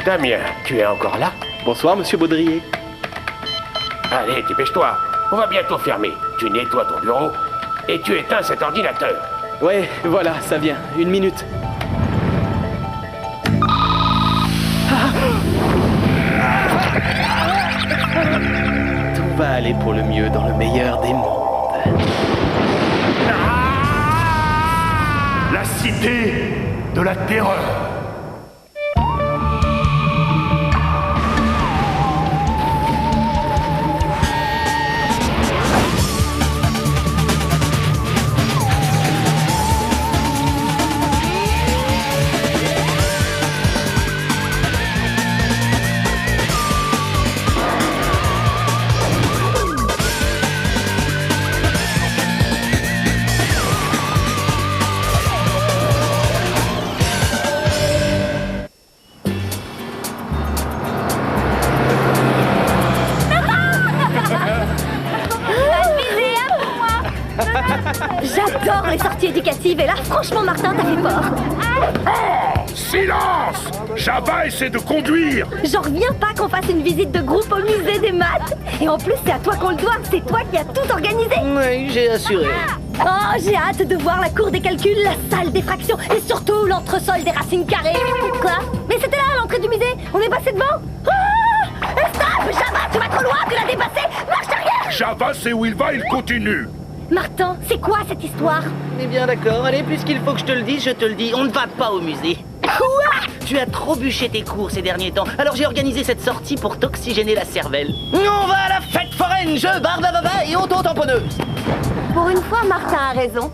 Damien, tu es encore là? Bonsoir, monsieur Baudrier. Allez, dépêche-toi. On va bientôt fermer. Tu nettoies ton bureau et tu éteins cet ordinateur. Ouais, voilà, ça vient. 1 minute. Tout va aller pour le mieux dans le meilleur des mondes. La cité de la terreur. J'adore les sorties éducatives et là, franchement, Martin, t'as fait peur. Silence! Java essaie de conduire! J'en reviens pas qu'on fasse une visite de groupe au musée des maths. Et en plus, c'est à toi qu'on le doit. C'est toi qui as tout organisé. Oui, j'ai assuré. Oh, j'ai hâte de voir la cour des calculs, la salle des fractions et surtout l'entresol des racines carrées. Quoi? Mais c'était là, à l'entrée du musée. On est passé devant. Stop! Java, tu vas trop loin, tu l'as dépassé. Marche arrière! Java sait où il va, il continue! Martin, c'est quoi cette histoire? Eh bien d'accord, allez, puisqu'il faut que je te le dise, je te le dis, on ne va pas au musée. Quoi? Tu as trop bûché tes cours ces derniers temps, alors j'ai organisé cette sortie pour t'oxygéner la cervelle. On va à la fête foraine, jeu, barbababa et auto-tamponneuse. Pour une fois, Martin a raison.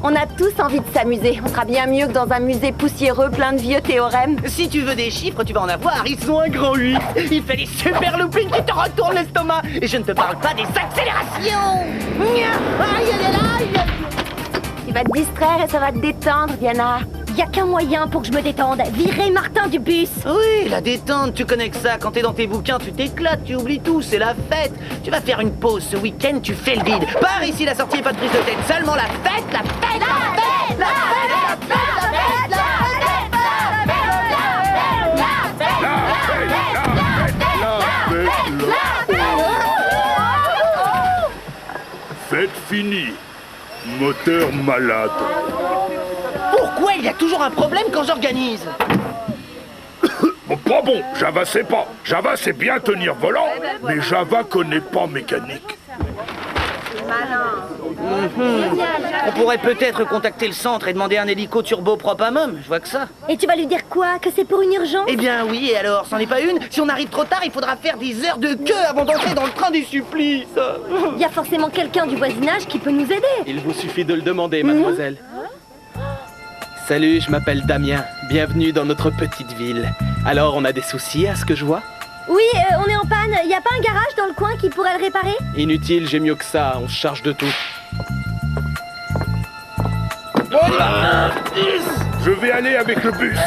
On a tous envie de s'amuser. On sera bien mieux que dans un musée poussiéreux plein de vieux théorèmes. Si tu veux des chiffres, tu vas en avoir, ils sont un grand 8. Il fait des super loopings qui te retournent l'estomac. Et je ne te parle pas des accélérations. Aïe, aïe, aïe, aïe. Tu vas te distraire et ça va te détendre, Diana. Y a qu'un moyen pour que je me détende. Virer Martin du bus. Oui, la détente, tu connais que ça. Quand t'es dans tes bouquins, tu t'éclates, tu oublies tout, c'est la fête. Tu vas faire une pause ce week-end, tu fais le vide. Par ici, la sortie est pas de prise de tête, seulement la fête, la fête, la fête, la fête, la fête, la fête, la Fête finie. Moteur malade. Pourquoi il y a toujours un problème quand j'organise? Pas bon, Java sait pas. Java sait bien tenir volant, mais Java connaît pas mécanique. On pourrait peut-être contacter le centre et demander un hélico turbo propre à Mom, je vois que ça. Et tu vas lui dire quoi? Que c'est pour une urgence? Eh bien oui, et alors, c'en est pas une? Si on arrive trop tard, il faudra faire des heures de queue avant d'entrer dans le train des supplices. Il y a forcément quelqu'un du voisinage qui peut nous aider. Il vous suffit de le demander, mademoiselle. Salut, je m'appelle Damien. Bienvenue dans notre petite ville. Alors, on a des soucis à ce que je vois? Oui, on est en panne. Y a pas un garage dans le coin qui pourrait le réparer? Inutile, j'ai mieux que ça. On se charge de tout. Je vais aller avec le bus.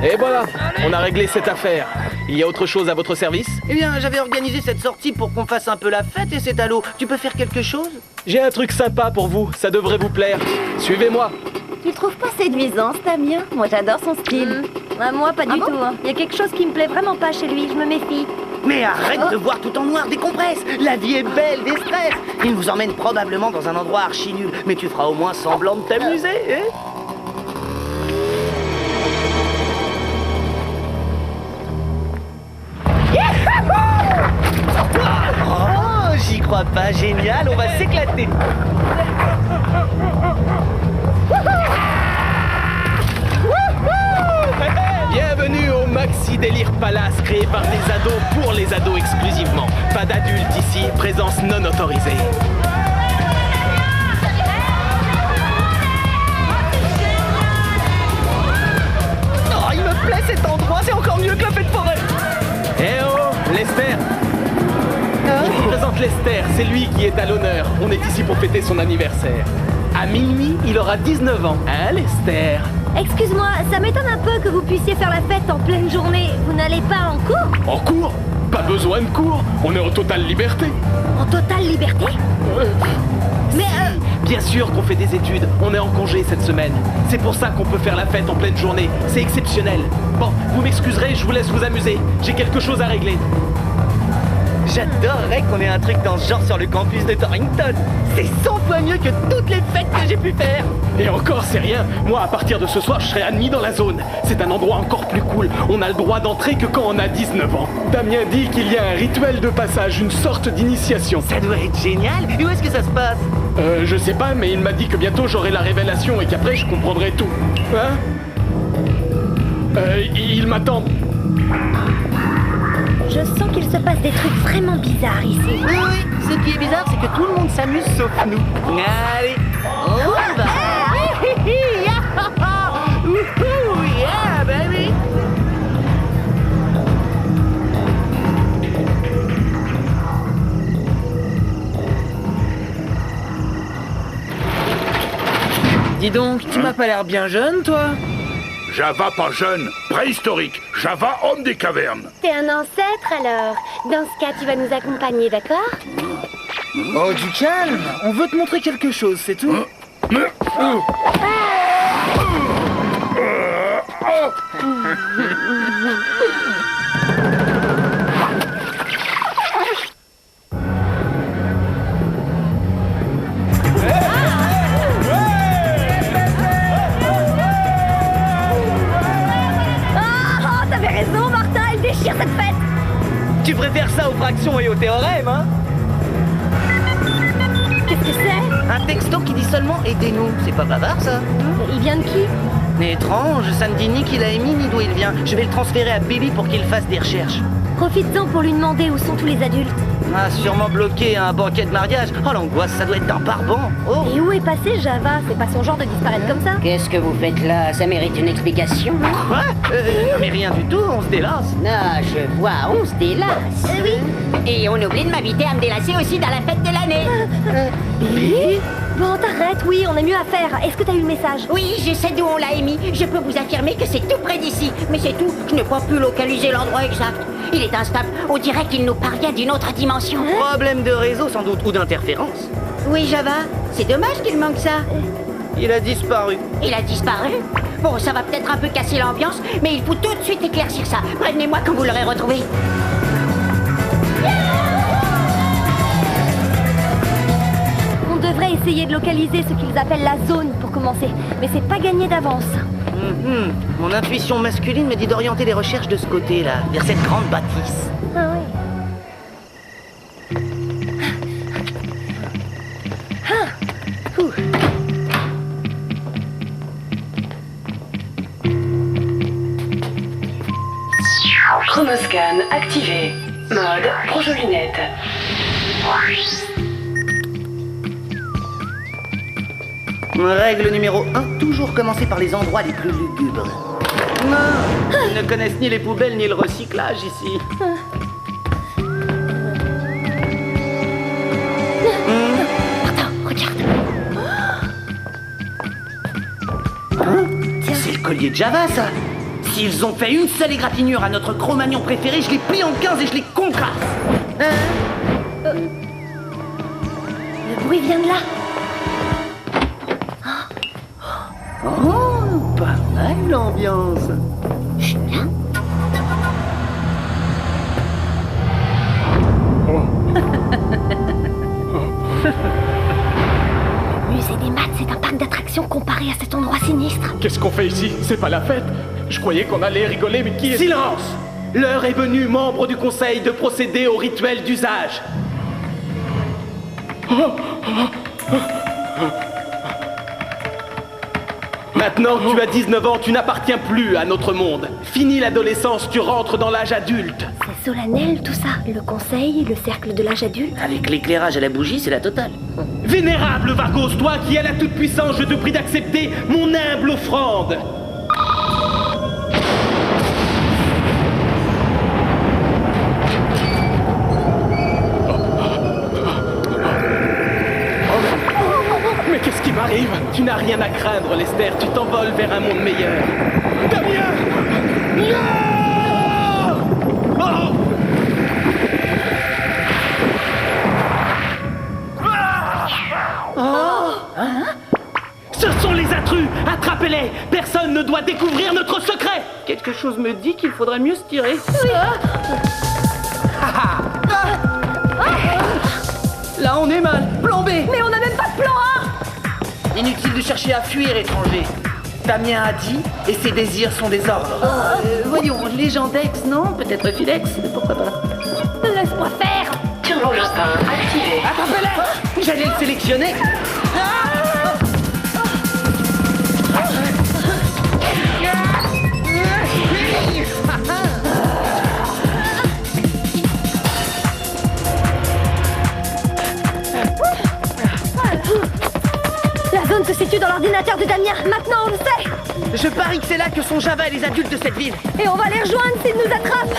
Et voilà, on a réglé cette affaire. Il y a autre chose à votre service? Eh bien, j'avais organisé cette sortie pour qu'on fasse un peu la fête et c'est à l'eau. Tu peux faire quelque chose? J'ai un truc sympa pour vous, ça devrait vous plaire. Suivez-moi. Tu trouves pas séduisant, ce Damien? Moi, j'adore son style. Moi, pas du tout. Il y a quelque chose qui me plaît vraiment pas chez lui, je me méfie. Mais arrête de voir tout en noir, décompresse. La vie est belle, des stress. Il nous emmène probablement dans un endroit archi nul, mais tu feras au moins semblant de t'amuser, hein? Oh, j'y crois pas, génial, on va s'éclater. Bienvenue au Maxi Délire Palace, créé par des ados pour les ados exclusivement. Pas d'adultes ici, présence non autorisée. Oh, il me plaît cet endroit, c'est encore mieux que la fête forêt. Eh oh, Lester. Je présente Lester, c'est lui qui est à l'honneur. On est ici pour fêter son anniversaire. À minuit, il aura 19 ans. Hein, Lester? Excuse-moi, ça m'étonne un peu que vous puissiez faire la fête en pleine journée. Vous n'allez pas en cours? En cours? Pas besoin de cours. On est en totale liberté. En totale liberté? Mais Bien sûr qu'on fait des études, on est en congé cette semaine. C'est pour ça qu'on peut faire la fête en pleine journée, c'est exceptionnel. Bon, vous m'excuserez, je vous laisse vous amuser, j'ai quelque chose à régler. J'adorerais qu'on ait un truc dans ce genre sur le campus de Torrington. C'est 100 fois mieux que toutes les fêtes que j'ai pu faire. Et encore, c'est rien. Moi, à partir de ce soir, je serai admis dans la zone. C'est un endroit encore plus cool. On a le droit d'entrer que quand on a 19 ans. Damien dit qu'il y a un rituel de passage, une sorte d'initiation. Ça doit être génial. Et où est-ce que ça se passe? Je sais pas, mais il m'a dit que bientôt j'aurai la révélation et qu'après je comprendrai tout. Hein? Il m'attend. je sens qu'il se passe des trucs vraiment bizarres ici. Oui, ce qui est bizarre, c'est que tout le monde s'amuse sauf nous. Allez, on y va. Wouhou, yeah, baby. Dis donc, tu m'as pas l'air bien jeune, toi? Java pas jeune, préhistorique. Java homme des cavernes. T'es un ancêtre alors. Dans ce cas, tu vas nous accompagner, d'accord? Oh, du calme. On veut te montrer quelque chose, c'est tout. Ah, t'avais raison, Martin, elle déchire cette fête. Tu préfères ça aux fractions et aux théorèmes, hein? Qu'est-ce que c'est? Un texto qui dit seulement « aidez-nous ». C'est pas bavard, ça? Il vient de qui? Étrange, ça ne dit ni qui l'a émis ni d'où il vient. Je vais le transférer à Billy pour qu'il fasse des recherches. Profites-en pour lui demander où sont tous les adultes. Ah, sûrement bloqué à un banquet de mariage. Oh, l'angoisse, ça doit être un barbant. Oh. Et où est passé Java? C'est pas son genre de disparaître comme ça. Qu'est-ce que vous faites là? Ça mérite une explication. Quoi? Mais rien du tout, on se délasse. Ah, je vois, on se délasse. Oui. Et on oublie de m'inviter à me délasser aussi dans la fête de l'année. Billy? Bon, t'arrêtes, oui, on a mieux à faire. Est-ce que t'as eu le message? Oui, je sais d'où on l'a émis. Je peux vous affirmer que c'est tout près d'ici. Mais c'est tout, je n'ai pas pu localiser l'endroit exact. Il est instable, on dirait qu'il nous parvient d'une autre dimension. Problème de réseau, sans doute, ou d'interférence. Oui, Java, c'est dommage qu'il manque ça. Il a disparu. Il a disparu. Bon, ça va peut-être un peu casser l'ambiance, mais il faut tout de suite éclaircir ça. Prévenez-moi quand vous l'aurez retrouvé. On devrait essayer de localiser ce qu'ils appellent la zone pour commencer. Mais c'est pas gagné d'avance. Mon intuition masculine me dit d'orienter les recherches de ce côté-là, vers cette grande bâtisse. Ah oui. Chromoscan activé. Mode projo-lunette. Règle numéro 1, toujours commencer par les endroits les plus lugubres. Non, ils ne connaissent ni les poubelles ni le recyclage ici. Martin, regarde. C'est le collier de Java, ça. S'ils ont fait une seule égratignure à notre Cro-Magnon préféré, je les plie en 15 et je les concasse. Le bruit vient de là. Oh, pas mal l'ambiance. Le musée des maths, c'est un parc d'attractions comparé à cet endroit sinistre. Qu'est-ce qu'on fait ici? C'est pas la fête. Je croyais qu'on allait rigoler, mais qui est... Silence! L'heure est venue, membres du conseil, de procéder au rituel d'usage. Maintenant que tu as 19 ans, tu n'appartiens plus à notre monde. Fini l'adolescence, tu rentres dans l'âge adulte. C'est solennel tout ça. Le conseil, le cercle de l'âge adulte. Avec l'éclairage à la bougie, c'est la totale. Vénérable Vargos, toi qui as la toute-puissance, je te prie d'accepter mon humble offrande. Mais qu'est-ce qui m'arrive? Tu n'as rien à craindre, Lester. Tu t'envoles vers un monde meilleur. Damien! Oh! Oh, doit découvrir notre secret. Quelque chose me dit qu'il faudrait mieux se tirer. Oui. Là, on est mal. Plan B. Mais on n'a même pas de plan A. Inutile de chercher à fuir, étranger. Damien a dit, et ses désirs sont des ordres. Voyons, les gens d'Aix, non? Peut-être Philex, pourquoi pas? Laisse-moi faire. Turbojustin activé. Attrapez-le! J'allais le sélectionner. La zone se situe dans l'ordinateur de Damien. Maintenant, on le sait. Je parie que c'est là que sont Java et les adultes de cette ville. Et on va les rejoindre s'ils nous attrapent.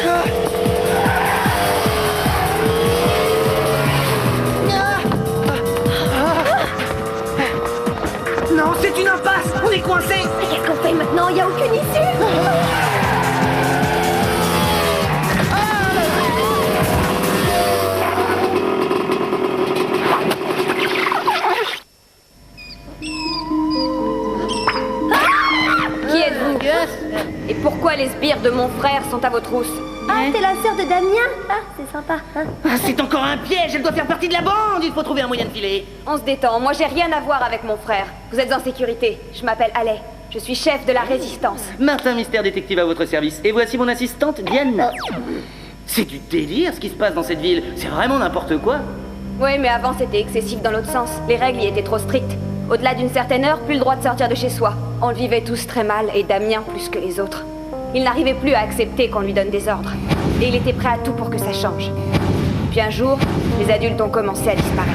Non, c'est une impasse! On est coincé! Mais qu'est-ce qu'on fait maintenant? Il n'y a aucune issue. Qui êtes-vous? Et pourquoi les sbires de mon frère sont à vos trousses? Ah, t'es la sœur de Damien? Ah, c'est sympa. Hein. Ah, c'est encore un piège! Elle doit faire partie de la bande! Il faut trouver un moyen de filer. On se détend, moi j'ai rien à voir avec mon frère. Vous êtes en sécurité, je m'appelle Allais. Je suis chef de la résistance. Martin Mystère Détective à votre service. Et voici mon assistante, Diane. C'est du délire ce qui se passe dans cette ville. C'est vraiment n'importe quoi. Oui, mais avant c'était excessif dans l'autre sens. Les règles y étaient trop strictes. Au-delà d'une certaine heure, plus le droit de sortir de chez soi. On le vivait tous très mal, et Damien plus que les autres. Il n'arrivait plus à accepter qu'on lui donne des ordres. Et il était prêt à tout pour que ça change. Puis un jour, les adultes ont commencé à disparaître.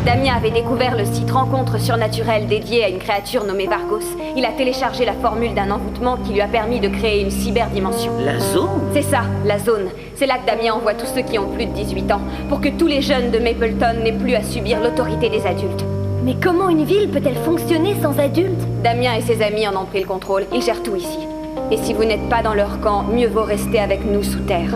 Damien avait découvert le site rencontre surnaturelle dédié à une créature nommée Vargos. Il a téléchargé la formule d'un envoûtement qui lui a permis de créer une cyberdimension. La zone? C'est ça, la zone. C'est là que Damien envoie tous ceux qui ont plus de 18 ans, pour que tous les jeunes de Mapleton n'aient plus à subir l'autorité des adultes. Mais comment une ville peut-elle fonctionner sans adultes? Damien et ses amis en ont pris le contrôle. Ils gèrent tout ici. Et si vous n'êtes pas dans leur camp, mieux vaut rester avec nous sous terre.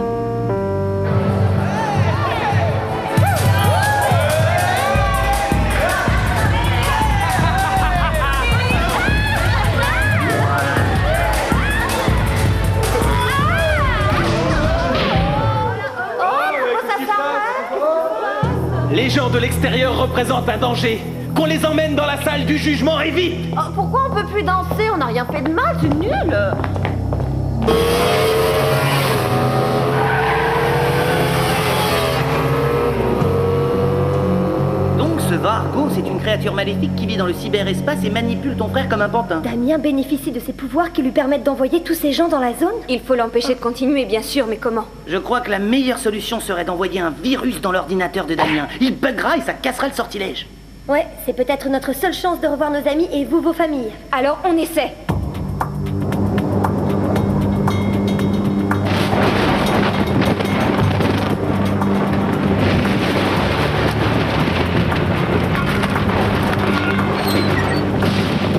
Les gens de l'extérieur représentent un danger. Qu'on les emmène dans la salle du jugement et vite! Oh, pourquoi on peut plus danser? On n'a rien fait de mal, c'est nul. Donc ce Vargos, c'est une créature maléfique qui vit dans le cyberespace et manipule ton frère comme un pantin. Damien bénéficie de ses pouvoirs qui lui permettent d'envoyer tous ces gens dans la zone? Il faut l'empêcher de continuer, bien sûr, mais comment? Je crois que la meilleure solution serait d'envoyer un virus dans l'ordinateur de Damien. Il buggera et ça cassera le sortilège. Ouais, c'est peut-être notre seule chance de revoir nos amis et vous, vos familles. Alors, on essaie.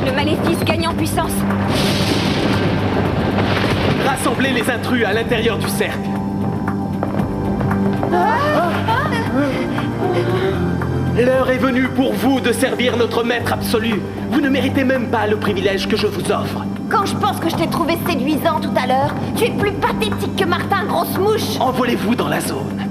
Le maléfice gagne en puissance. Rassemblez les intrus à l'intérieur du cercle. L'heure est venue pour vous de servir notre maître absolu. Vous ne méritez même pas le privilège que je vous offre. Quand je pense que je t'ai trouvé séduisant tout à l'heure, tu es plus pathétique que Martin, grosse mouche. Envolez-vous dans la zone.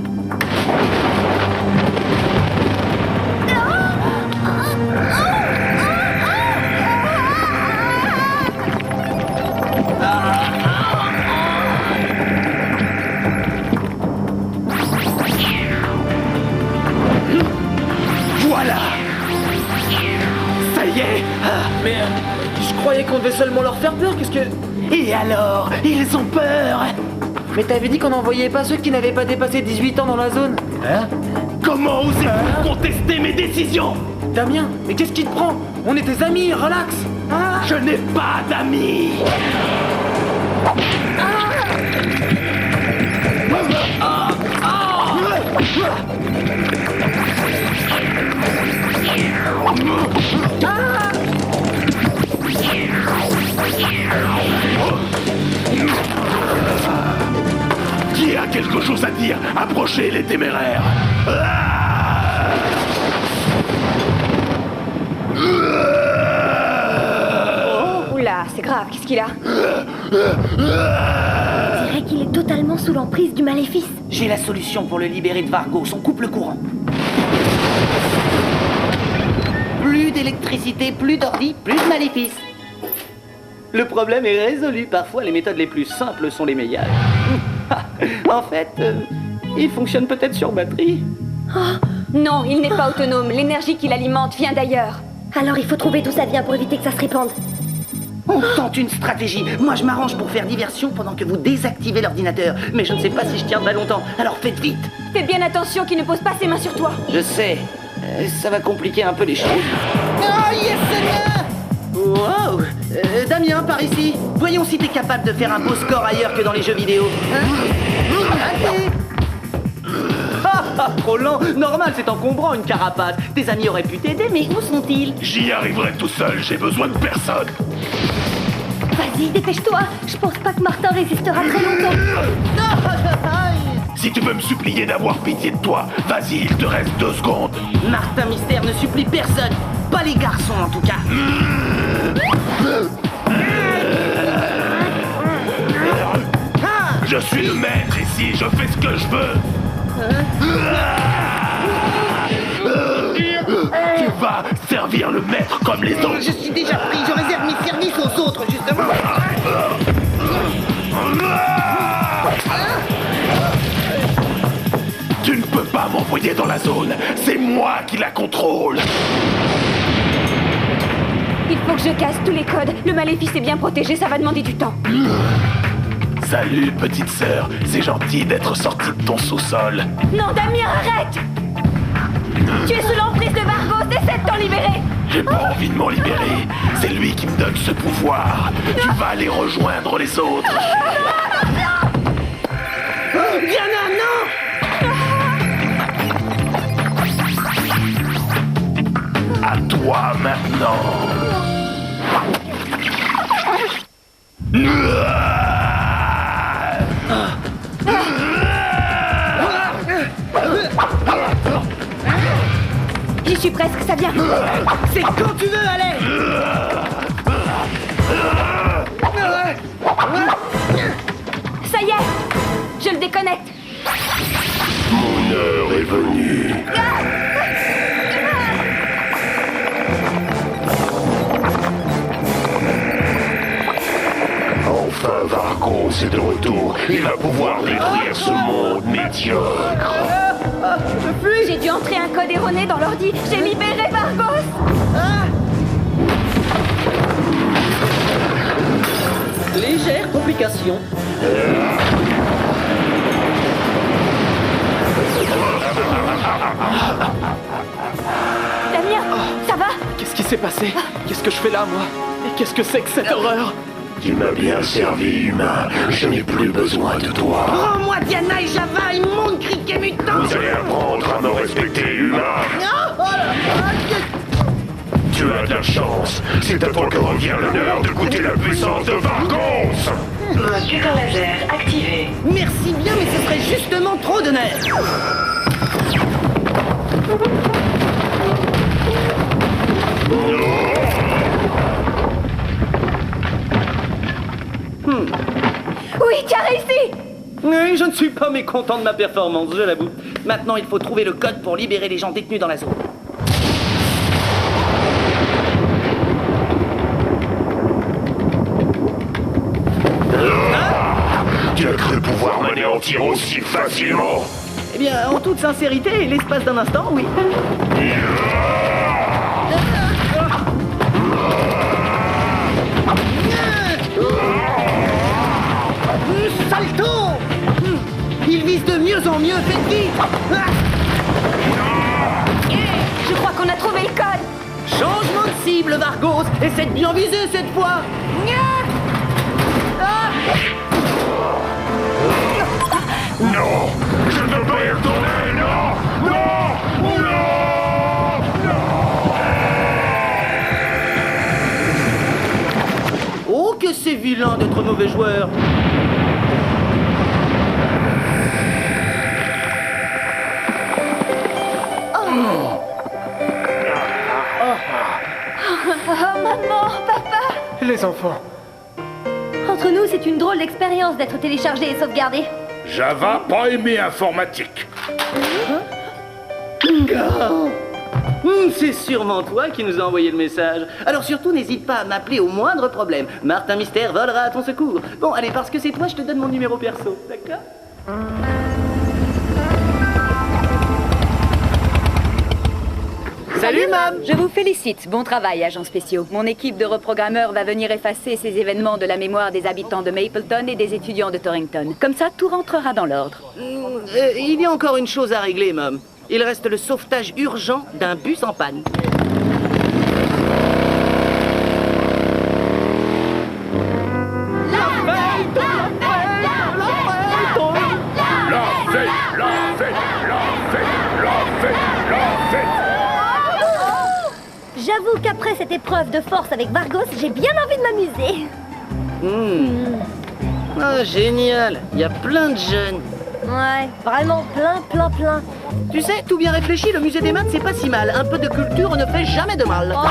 Voilà. Ça y est. Mais je croyais qu'on devait seulement leur faire peur, qu'est-ce que... Et alors, ils ont peur. Mais t'avais dit qu'on n'envoyait pas ceux qui n'avaient pas dépassé 18 ans dans la zone. Comment osez-vous contester mes décisions? Damien, mais qu'est-ce qui te prend? On est tes amis, relax. Je n'ai pas d'amis. Qui a quelque chose à dire? Approchez les téméraires. là, c'est grave, qu'est-ce qu'il a? On dirait qu'il est totalement sous l'emprise du maléfice. J'ai la solution pour le libérer de Vargos, on coupe le courant. Plus d'électricité, plus d'ordi, plus de maléfice. Le problème est résolu, parfois les méthodes les plus simples sont les meilleures. En fait, il fonctionne peut-être sur batterie. Non, il n'est pas autonome, l'énergie qui l'alimente vient d'ailleurs. Alors il faut trouver d'où ça vient pour éviter que ça se répande. On tente une stratégie. Moi, je m'arrange pour faire diversion pendant que vous désactivez l'ordinateur. Mais je ne sais pas si je tiendrai longtemps, alors faites vite. Fais bien attention qu'il ne pose pas ses mains sur toi. Je sais, ça va compliquer un peu les choses. Oh, yes, Damien! Wow! Damien, par ici. Voyons si t'es capable de faire un beau score ailleurs que dans les jeux vidéo. Allez! Trop lent. Normal, c'est encombrant une carapace. Tes amis auraient pu t'aider, mais où sont-ils? J'y arriverai tout seul, j'ai besoin de personne. Vas-y, dépêche-toi. Je pense pas que Martin résistera très longtemps. Si tu veux me supplier d'avoir pitié de toi, vas-y, il te reste 2 secondes. Martin Mystère ne supplie personne. Pas les garçons, en tout cas. Je suis le maître ici, je fais ce que je veux. Tu vas servir le maître comme les autres. Je suis déjà pris, je réserve mes services aux autres, justement. Tu ne peux pas m'envoyer dans la zone, c'est moi qui la contrôle. Il faut que je casse tous les codes. Le maléfice est bien protégé, ça va demander du temps. Salut, petite sœur, c'est gentil d'être sortie de ton sous-sol. Non, Damien, arrête! Tu es sous l'emprise de Vargos, essaie de t'en libérer! J'ai pas envie de m'en libérer, c'est lui qui me donne ce pouvoir. Tu vas aller rejoindre les autres. Diana, non! À toi maintenant. J'y suis presque, ça vient. C'est quand tu veux, allez! Ça y est, je le déconnecte. Mon heure est venue. Enfin, Vargos est de retour. Il va pouvoir détruire ce monde médiocre. J'ai dû entrer un code erroné dans l'ordi. J'ai libéré Vargos. Légère complication. Damien, ça va? Qu'est-ce qui s'est passé? Qu'est-ce que je fais là, moi? Et qu'est-ce que c'est que cette horreur? Tu m'as bien servi, humain. Je n'ai plus besoin de toi. Rends-moi Diana et Java, immonde criquet mutant! Vous allez apprendre à me respecter, humain. Tu as de la chance. C'est à toi que revient l'honneur de goûter la puissance de Vargos. Mode putain laser activé. Merci bien, mais ce serait justement trop d'honneur! Oui, tu as réussi. Oui, je ne suis pas mécontent de ma performance, je l'avoue. Maintenant, il faut trouver le code pour libérer les gens détenus dans la zone. Tu as cru pouvoir m'anéantir aussi facilement. Eh bien, en toute sincérité, l'espace d'un instant, oui. Salto! Il vise de mieux en mieux, faites vite! Je crois qu'on a trouvé le code. Changement de cible, Vargos! Essaie de bien viser cette fois! Non, je ne peux pas y retourner, non, non, non, Oh, que c'est vilain d'être mauvais joueur! Oh, maman, papa. Les enfants, Entre nous, c'est une drôle d'expérience d'être téléchargé et sauvegardé. Java, pas aimé informatique. C'est sûrement toi qui nous a envoyé le message. Alors surtout, n'hésite pas à m'appeler au moindre problème. Martin Mystère volera à ton secours. Bon, allez, parce que c'est toi, je te donne mon numéro perso, d'accord? Salut, Mam! Je vous félicite, bon travail, agents spéciaux. Mon équipe de reprogrammeurs va venir effacer ces événements de la mémoire des habitants de Mapleton et des étudiants de Torrington. Comme ça, tout rentrera dans l'ordre. Il y a encore une chose à régler, Mom. Il reste le sauvetage urgent d'un bus en panne. J'avoue qu'après cette épreuve de force avec Vargos, j'ai bien envie de m'amuser. Ah, génial. Il y a plein de jeunes. Ouais, vraiment plein. Tu sais, tout bien réfléchi, le musée des maths, c'est pas si mal. Un peu de culture ne fait jamais de mal. Oh.